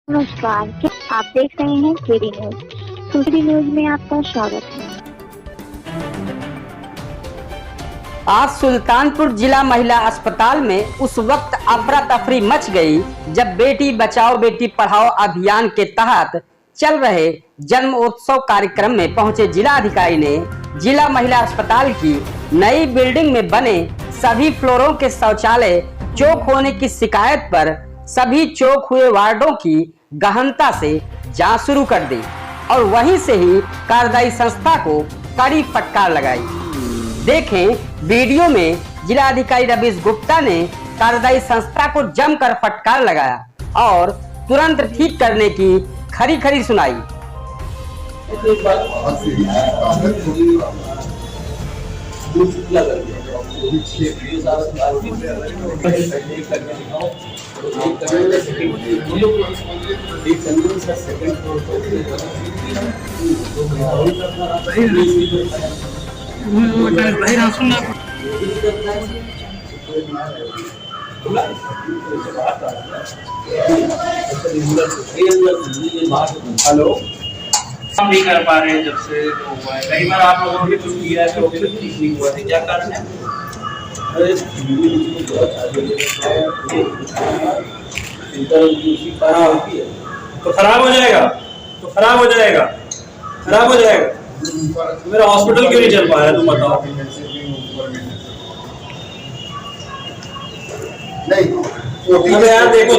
नमस्कार, आप देख रहे हैं केडी न्यूज। केडी न्यूज में आपका स्वागत है। आज सुल्तानपुर जिला महिला अस्पताल में उस वक्त अफरा तफरी मच गई जब बेटी बचाओ बेटी पढ़ाओ अभियान के तहत चल रहे जन्मोत्सव कार्यक्रम में पहुंचे जिला अधिकारी ने जिला महिला अस्पताल की नई बिल्डिंग में बने सभी फ्लोरों के शौचालय चौक होने की शिकायत पर सभी चौक हुए वार्डों की गहनता से जांच शुरू कर दी और वहीं से ही कार्यदायी संस्था को कड़ी फटकार लगाई। देखें वीडियो में जिला अधिकारी रवीश गुप्ता ने कार्यदायी संस्था को जमकर फटकार लगाया और तुरंत ठीक करने की खरी खरी सुनाई। हेलो, हम नहीं कर पा रहे हैं जब से हुआ है। कई बार आप लोगों ने कुछ किया है तो ठीक नहीं हुआ है, क्या कारण है? तो खराब हो जाएगा, तो खराब हो जाएगा, खराब हो जाएगा। मेरा हॉस्पिटल क्यों नहीं चल पा रहा है, तुम बताओ। अरे यार देखो,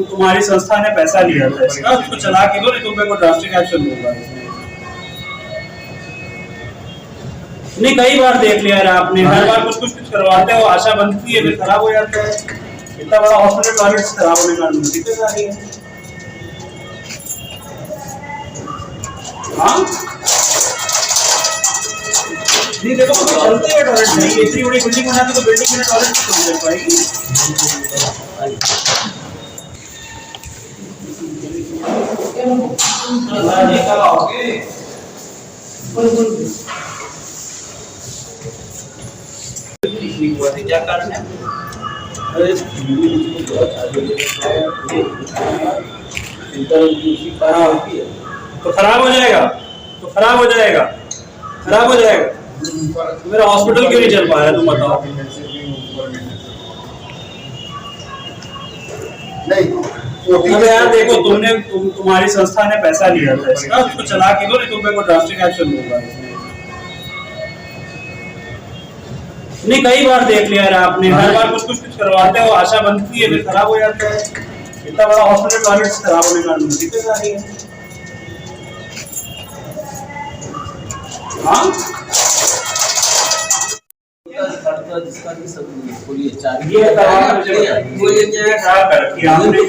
तुम्हारी संस्था ने पैसा लिया था इसका, तो चला के दो, नहीं तो मेरे को ड्रास्टिक एक्शन लूंगा। नहीं, कई बार देख लिया यार आपने, हर बार कुछ करवाते हो, आशा बनती है फिर खराब हो जाता है। इतना बड़ा हॉस्पिटल टॉयलेट खराब होने का दिक्कत आ रही है। हाँ नहीं देखो, चलते हुए टॉयलेट नहीं, इतनी बड़ी बिल्डिंग बनाते तो बिल्डिंग में टॉयलेट नहीं चल पाएगी। क्या कारण है? तो खराब हो जाएगा, तो खराब हो जाएगा, खराब हो जाएगा। मेरा हॉस्पिटल क्यों नहीं चल पा रहा है, तुम बताओ। अरे यार देखो, तुम्हारी संस्था ने पैसा लिया था इसका, तो चला के दो, नहीं तो मेरे को ड्रास्टिक एक्शन लूंगा। नहीं, कई बार देख लिया यार आपने, हर बार कुछ करवाते हो, आशा बनती है फिर खराब हो जाता है। इतना बड़ा हॉस्पिटल टॉयलेट खराब होने का दिक्कत आ रही है। हाँ जिसका भी सब बोलिए ये क्या कर किया आपने?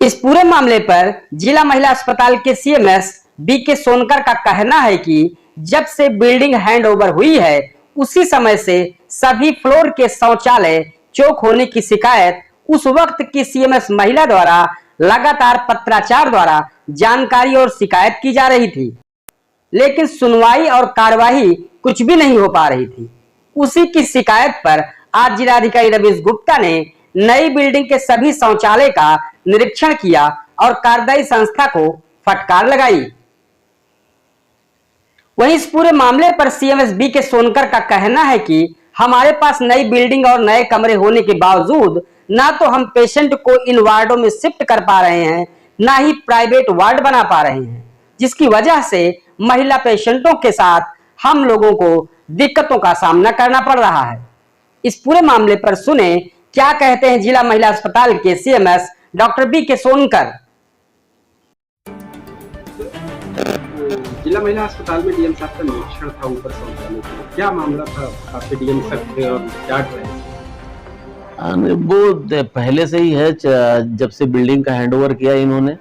इस पूरे मामले पर जिला महिला अस्पताल के सीएमएस बी.के. सोनकर का कहना है कि जब से बिल्डिंग हैंड ओवर हुई है उसी समय से सभी फ्लोर के शौचालय चौक होने की शिकायत उस वक्त की सीएमएस महिला द्वारा लगातार पत्राचार द्वारा जानकारी और शिकायत की जा रही थी, लेकिन सुनवाई और कार्यवाही कुछ भी नहीं हो पा रही थी। उसी की शिकायत पर आज जिलाधिकारी रवीश गुप्ता ने नई बिल्डिंग के सभी शौचालय का निरीक्षण किया और कार्यदायी संस्था को फटकार लगाई। वहीं इस पूरे मामले पर सीएमएस बी.के. सोनकर का कहना है कि हमारे पास नई बिल्डिंग और नए कमरे होने के बावजूद ना तो हम पेशेंट को इन वार्डों में शिफ्ट कर पा रहे हैं, ना ही प्राइवेट वार्ड बना पा रहे हैं, जिसकी वजह से महिला पेशेंटों के साथ हम लोगों को दिक्कतों का सामना करना पड़ रहा है। इस पूरे मामले पर सुने क्या कहते हैं जिला महिला अस्पताल के सीएमएस डॉक्टर बी.के. सोनकर। जिला महिला अस्पताल में डीएम साहब का निरीक्षण था ऊपर शौचालय का, क्या मामला था? आपके डीएम साहब थे और क्या वो पहले से ही है, जब से बिल्डिंग का हैंडओवर किया इन्होंने,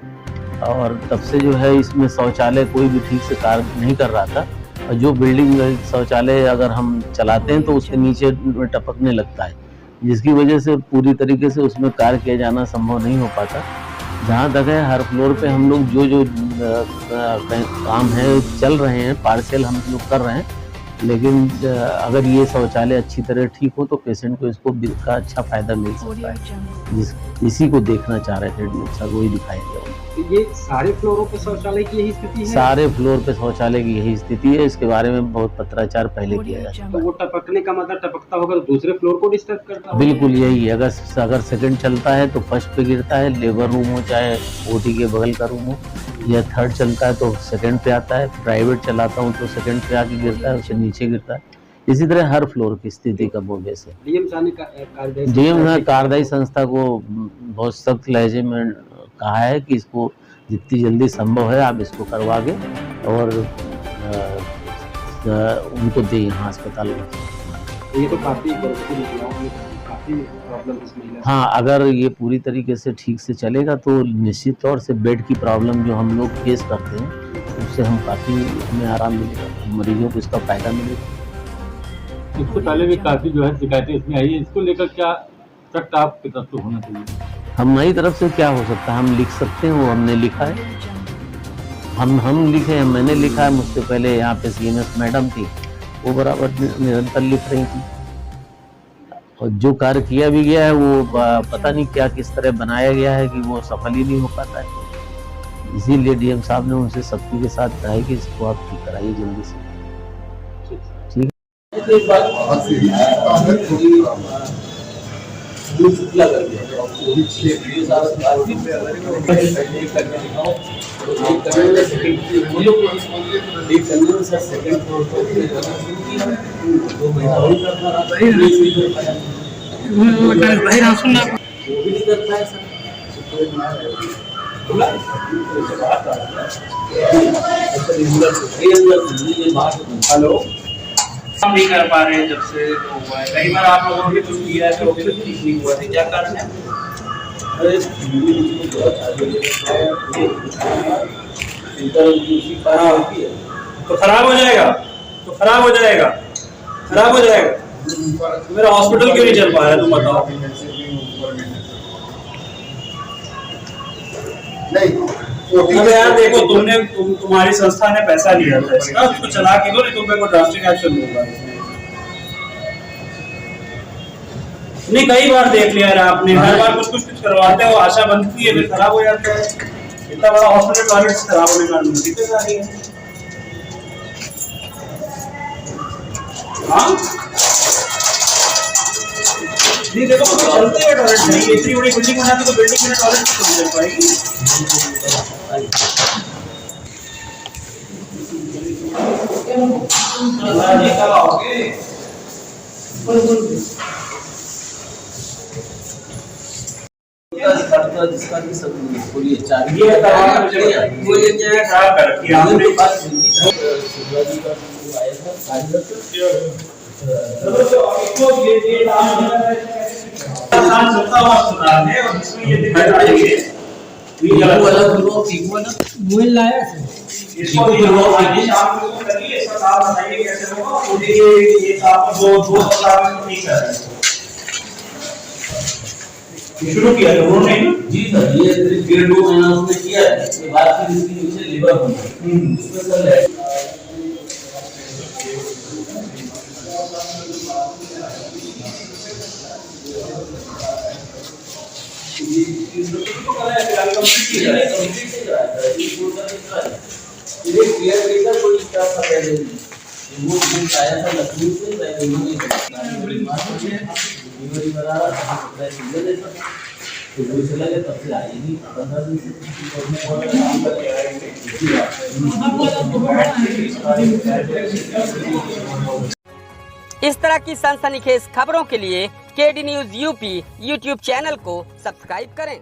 और तब से जो है इसमें शौचालय कोई भी ठीक से कार्य नहीं कर रहा था। और जो बिल्डिंग शौचालय अगर हम चलाते हैं तो उसके नीचे टपकने लगता है, जिसकी वजह से पूरी तरीके से उसमें कार्य किया जाना संभव नहीं हो पाता। जहाँ तक है हर फ्लोर पे हम लोग जो काम है चल रहे हैं, पार्शियल हम लोग कर रहे हैं, लेकिन अगर ये शौचालय अच्छी तरह ठीक हो तो पेशेंट को इसको का अच्छा फायदा मिल सकता है। इसी को देखना चाह रहे थे अच्छा वही दिखाई दिया। तो ये सारे फ्लोरों पे शौचालय की यही स्थिति है? सारे फ्लोर पे शौचालय की यही स्थिति है। इसके बारे में बहुत पत्राचार पहले किया जाता है। तो वो टपकने का मतलब टपकता होगा तो दूसरे फ्लोर को डिस्टर्ब करता होगा? बिल्कुल यही है। अगर सेकंड चलता है तो फर्स्ट पे गिरता है, लेबर रूम हो चाहे ओटी के बगल का रूम हो, या थर्ड चलता है तो सेकंड पे आता है, प्राइवेट चलाता हूँ तो सेकंड पे आके गिरता है, उससे नीचे गिरता है। इसी तरह हर फ्लोर की स्थिति का बोले से डीएम कार्यदायी संस्था को बहुत सख्त लहजे में कहा है कि इसको जितनी जल्दी संभव है आप इसको करवा के और उनको दें यहाँ अस्पताल में। ये तो काफी प्रॉब्लम इसमें। हाँ, अगर ये पूरी तरीके से ठीक से चलेगा तो निश्चित तौर से बेड की प्रॉब्लम जो हम लोग फेस करते हैं उससे हम काफ़ी हमें आराम मिलेगा, मरीजों को इसका फायदा मिलेगा। इससे पहले भी काफी जो है शिकायतें इसमें आई है, इसको लेकर क्या सख्त आपकी तरफ से होना चाहिए? हमारी तरफ से क्या हो सकता है, हम लिख सकते हैं, वो हमने लिखा है, हम लिखे हैं, मैंने लिखा है, मुझसे पहले यहाँ पे CMS मैडम थी वो बराबर निरंतर लिख रही थी, और जो कार्य किया भी गया है वो पता नहीं क्या किस तरह बनाया गया है कि वो सफल ही नहीं हो पाता है। इसीलिए DM साहब ने उनसे सख्ती के साथ कहा है कि इसको आप ठीक कराइए जल्दी से। हेलो, हम नहीं कर पा रहे हैं जब से हुआ है। कई बार आप लोगों ने कुछ किया है तो ठीक नहीं हुआ है, क्या कारण है? तो खराब हो जाएगा, तो खराब हो जाएगा, खराब हो जाएगा। मेरा हॉस्पिटल क्यों नहीं चल पा रहा है, तुम बताओ। अबे यार देखो, तुम्हारी संस्था ने पैसा लिया था इसका, उसको चला के दो, नहीं तो मेरे को ड्रास्टिक एक्शन लूंगा। नहीं, कई बार देख लिया यार आपने, हर बार कुछ करवाते हो, आशा बनती है, फिर खराब हो जाता है। इतना बड़ा हॉस्पिटल टॉयलेट खराब होने का दिक्कत आ रही है। हाँ नहीं देखो, चलते हैं टॉयलेट नहीं, इतनी बड़ी बिल्डिंग बनाते तो बिल्डिंग में टॉयलेट नहीं चल पाएगी। शुरू किया था उन्होंने जी सर, ये 1.5 महीना उसने किया है, इसके बाद फिर इसकी नीचे लिवर होना उसमें कर ले। इस तरह की सनसनीखेज खबरों के लिए KD News UP YouTube channel को सब्सक्राइब करें।